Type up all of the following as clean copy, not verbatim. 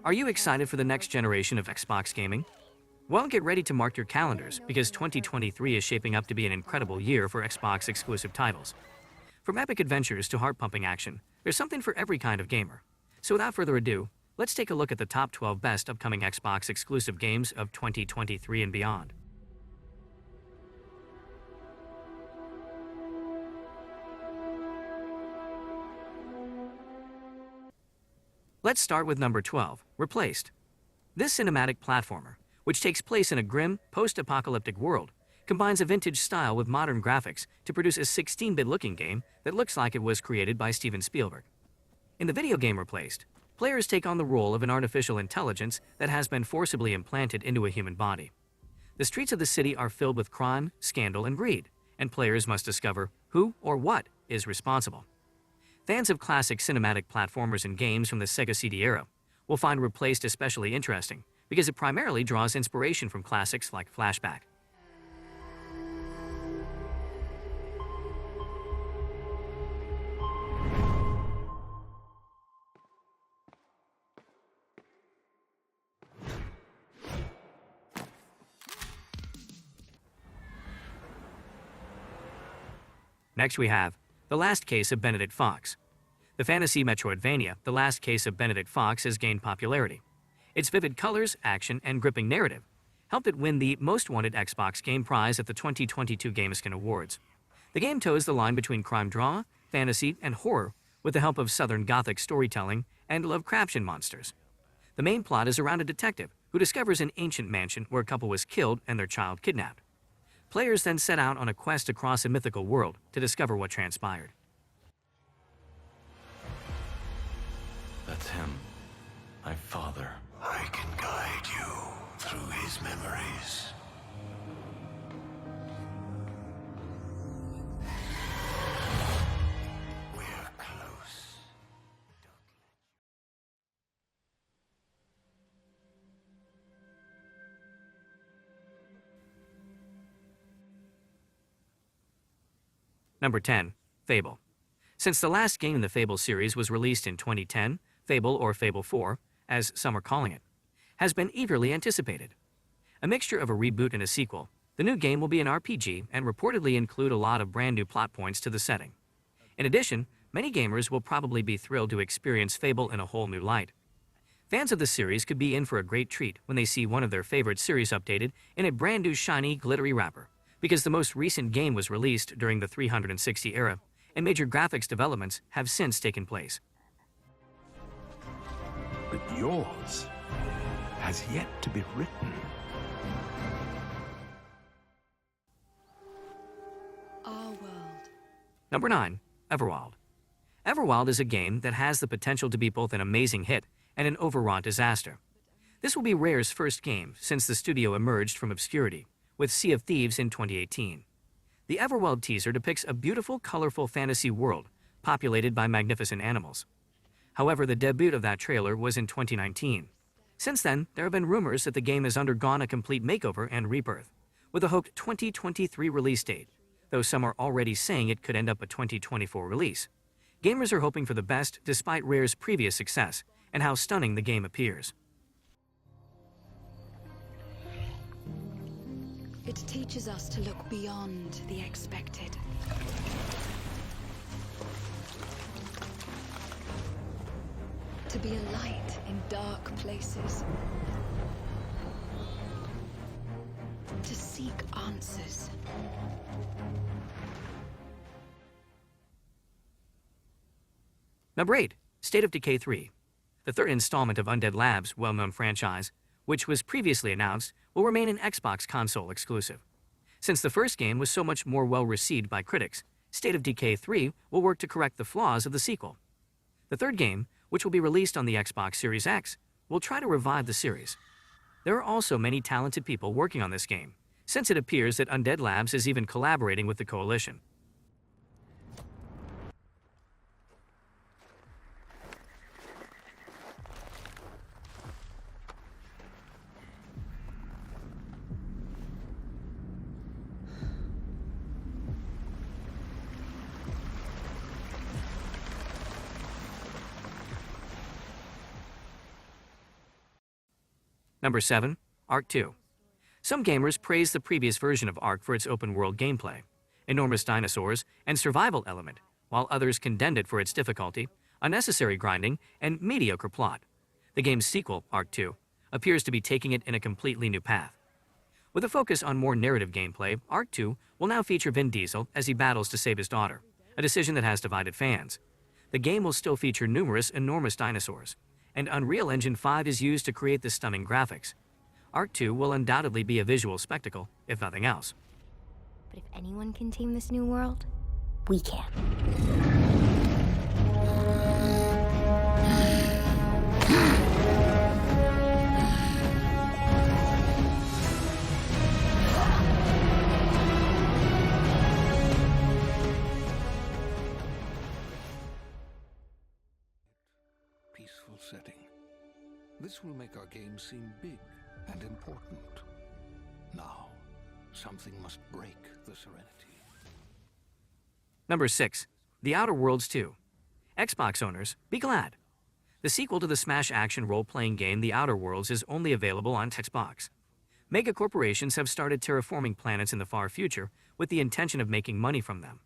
Are you excited for the next generation of Xbox gaming? Well, get ready to mark your calendars because 2023 is shaping up to be an incredible year for Xbox exclusive titles. From epic adventures to heart-pumping action, there's something for every kind of gamer. So without further ado, let's take a look at the top 12 best upcoming Xbox exclusive games of 2023 and beyond. Let's start with number 12, Replaced. This cinematic platformer, which takes place in a grim, post-apocalyptic world, combines a vintage style with modern graphics to produce a 16-bit looking game that looks like it was created by Steven Spielberg. In the video game Replaced, players take on the role of an artificial intelligence that has been forcibly implanted into a human body. The streets of the city are filled with crime, scandal, and greed, and players must discover who or what is responsible. Fans of classic cinematic platformers and games from the Sega CD era will find Replaced especially interesting because it primarily draws inspiration from classics like Flashback. Next we have The Last Case of Benedict Fox. The fantasy Metroidvania, The Last Case of Benedict Fox has gained popularity. Its vivid colors, action, and gripping narrative helped it win the Most Wanted Xbox Game Prize at the 2022 GameSkin Awards. The game toes the line between crime drama, fantasy, and horror with the help of Southern Gothic storytelling and Lovecraftian monsters. The main plot is around a detective who discovers an ancient mansion where a couple was killed and their child kidnapped. Players then set out on a quest across a mythical world to discover what transpired. That's him. My father. I can guide you through his memories. We're close. Number 10. Fable. Since the last game in the Fable series was released in 2010, Fable, or Fable 4, as some are calling it, has been eagerly anticipated. A mixture of a reboot and a sequel, the new game will be an RPG and reportedly include a lot of brand new plot points to the setting. In addition, many gamers will probably be thrilled to experience Fable in a whole new light. Fans of the series could be in for a great treat when they see one of their favorite series updated in a brand new shiny, glittery wrapper, because the most recent game was released during the 360 era, and major graphics developments have since taken place. But yours has yet to be written. Our world. Number 9. Everwild. Everwild is a game that has the potential to be both an amazing hit and an overwrought disaster. This will be Rare's first game since the studio emerged from obscurity with Sea of Thieves in 2018. The Everwild teaser depicts a beautiful, colorful fantasy world populated by magnificent animals. However, the debut of that trailer was in 2019. Since then, there have been rumors that the game has undergone a complete makeover and rebirth, with a hoped 2023 release date, though some are already saying it could end up a 2024 release. Gamers are hoping for the best despite Rare's previous success and how stunning the game appears. It teaches us to look beyond the expected. To be a light in dark places. To seek answers. Number 8. State of Decay 3. The third installment of Undead Labs' well-known franchise, which was previously announced, will remain an Xbox console exclusive. Since the first game was so much more well-received by critics, State of Decay 3 will work to correct the flaws of the sequel. The third game, which will be released on the Xbox Series X, will try to revive the series. There are also many talented people working on this game, since it appears that Undead Labs is even collaborating with the Coalition. Number 7. Ark 2. Some gamers praise the previous version of Ark for its open-world gameplay, enormous dinosaurs, and survival element, while others condemned it for its difficulty, unnecessary grinding, and mediocre plot. The game's sequel, Ark 2, appears to be taking it in a completely new path. With a focus on more narrative gameplay, Ark 2 will now feature Vin Diesel as he battles to save his daughter, a decision that has divided fans. The game will still feature numerous enormous dinosaurs, and Unreal Engine 5 is used to create the stunning graphics. Ark 2 will undoubtedly be a visual spectacle, if nothing else. But if anyone can tame this new world, we can. Peaceful setting. This will make our game seem big and important. Now, something must break the serenity. Number 6. The Outer Worlds 2. Xbox owners, be glad. The sequel to the smash action role-playing game The Outer Worlds is only available on Xbox. Mega corporations have started terraforming planets in the far future with the intention of making money from them.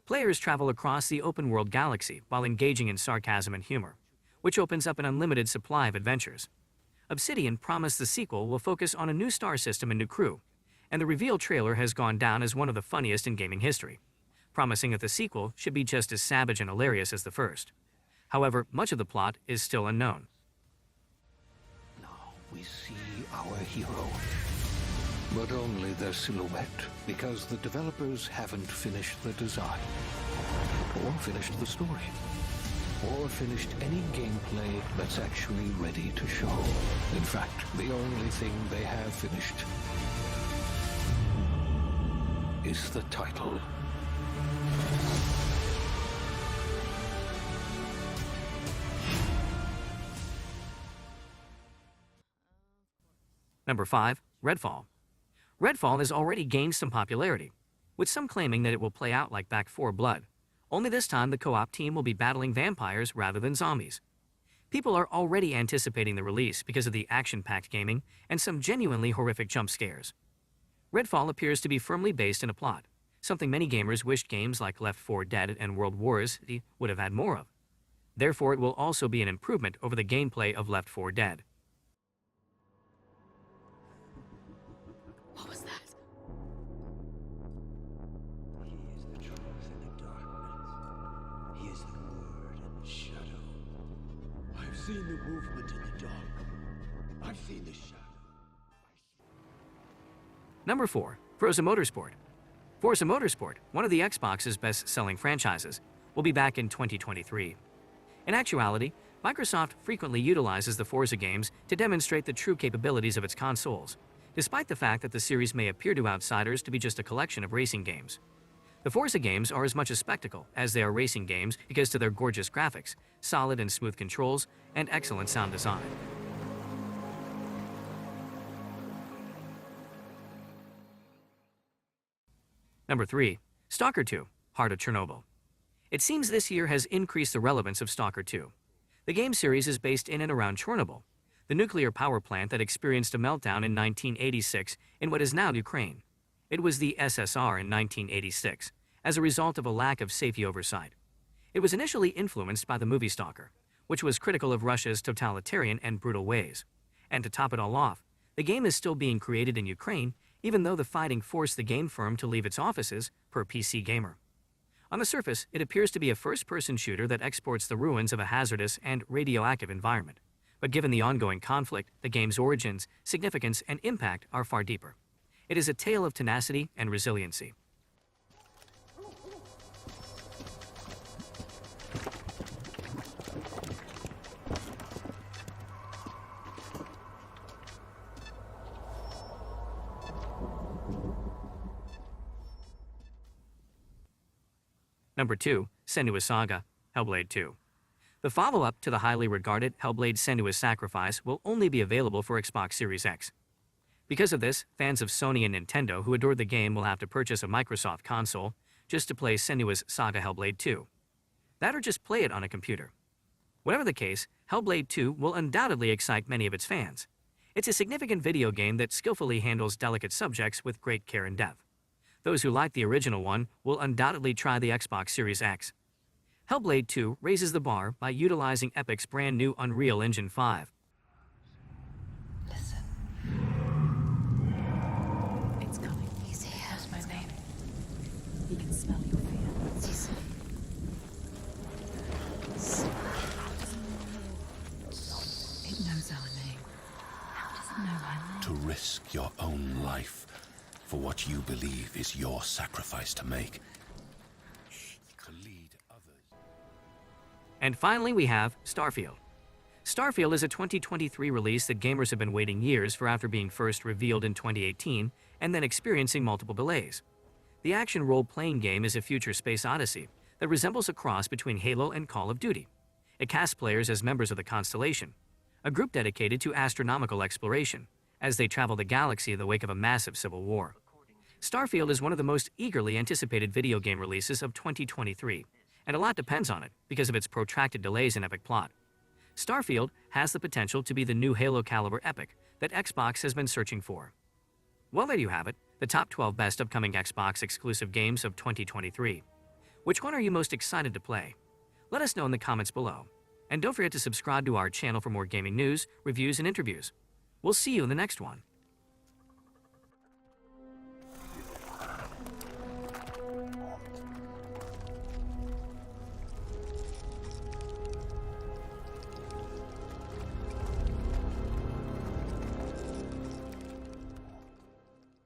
Players travel across the open-world galaxy while engaging in sarcasm and humor, which opens up an unlimited supply of adventures. Obsidian promised the sequel will focus on a new star system and new crew, and the reveal trailer has gone down as one of the funniest in gaming history, promising that the sequel should be just as savage and hilarious as the first. However, much of the plot is still unknown. Now we see our hero, but only their silhouette, because the developers haven't finished the design, or finished the story, or finished any gameplay that's actually ready to show. In fact, the only thing they have finished is the title. Number 5. Redfall. Redfall has already gained some popularity, with some claiming that it will play out like Back 4 Blood. Only this time the co-op team will be battling vampires rather than zombies. People are already anticipating the release because of the action-packed gaming and some genuinely horrific jump scares. Redfall appears to be firmly based in a plot, something many gamers wished games like Left 4 Dead and World Wars would have had more of. Therefore, it will also be an improvement over the gameplay of Left 4 Dead. What was that? He is the truth in the darkness. He is the word in the shadow. I've seen the movement in the dark. I've seen the shadow. Number 4. Forza Motorsport. Forza Motorsport, one of the Xbox's best-selling franchises, will be back in 2023. In actuality, Microsoft frequently utilizes the Forza games to demonstrate the true capabilities of its consoles, despite the fact that the series may appear to outsiders to be just a collection of racing games. The Forza games are as much a spectacle as they are racing games because to their gorgeous graphics, solid and smooth controls, and excellent sound design. Number 3. S.T.A.L.K.E.R 2, Heart of Chernobyl. It seems this year has increased the relevance of S.T.A.L.K.E.R 2. The game series is based in and around Chernobyl, the nuclear power plant that experienced a meltdown in 1986 in what is now Ukraine. It was the SSR in 1986, as a result of a lack of safety oversight. It was initially influenced by the movie Stalker, which was critical of Russia's totalitarian and brutal ways. And to top it all off, the game is still being created in Ukraine, even though the fighting forced the game firm to leave its offices, per PC Gamer. On the surface, it appears to be a first-person shooter that exports the ruins of a hazardous and radioactive environment. But given the ongoing conflict, the game's origins, significance, and impact are far deeper. It is a tale of tenacity and resiliency. Number 2. Senua's Saga, Hellblade 2. The follow-up to the highly regarded Hellblade Senua's Sacrifice will only be available for Xbox Series X. Because of this, fans of Sony and Nintendo who adored the game will have to purchase a Microsoft console just to play Senua's Saga Hellblade 2. That or just play it on a computer. Whatever the case, Hellblade 2 will undoubtedly excite many of its fans. It's a significant video game that skillfully handles delicate subjects with great care and depth. Those who like the original one will undoubtedly try the Xbox Series X. Hellblade 2 raises the bar by utilizing Epic's brand new Unreal Engine 5. Listen. It's coming. He's here. That's my name. He can smell your fear. Listen. It knows our name. How does it know our name? To risk your own life for what you believe is your sacrifice to make. To lead others. And finally, we have Starfield. Starfield is a 2023 release that gamers have been waiting years for after being first revealed in 2018 and then experiencing multiple delays. The action role-playing game is a future space odyssey that resembles a cross between Halo and Call of Duty. It casts players as members of the Constellation, a group dedicated to astronomical exploration, as they travel the galaxy in the wake of a massive civil war. Starfield is one of the most eagerly anticipated video game releases of 2023, and a lot depends on it because of its protracted delays and epic plot. Starfield has the potential to be the new Halo-caliber epic that Xbox has been searching for. Well, there you have it, the top 12 best upcoming Xbox exclusive games of 2023. Which one are you most excited to play? Let us know in the comments below. And don't forget to subscribe to our channel for more gaming news, reviews, and interviews. We'll see you in the next one.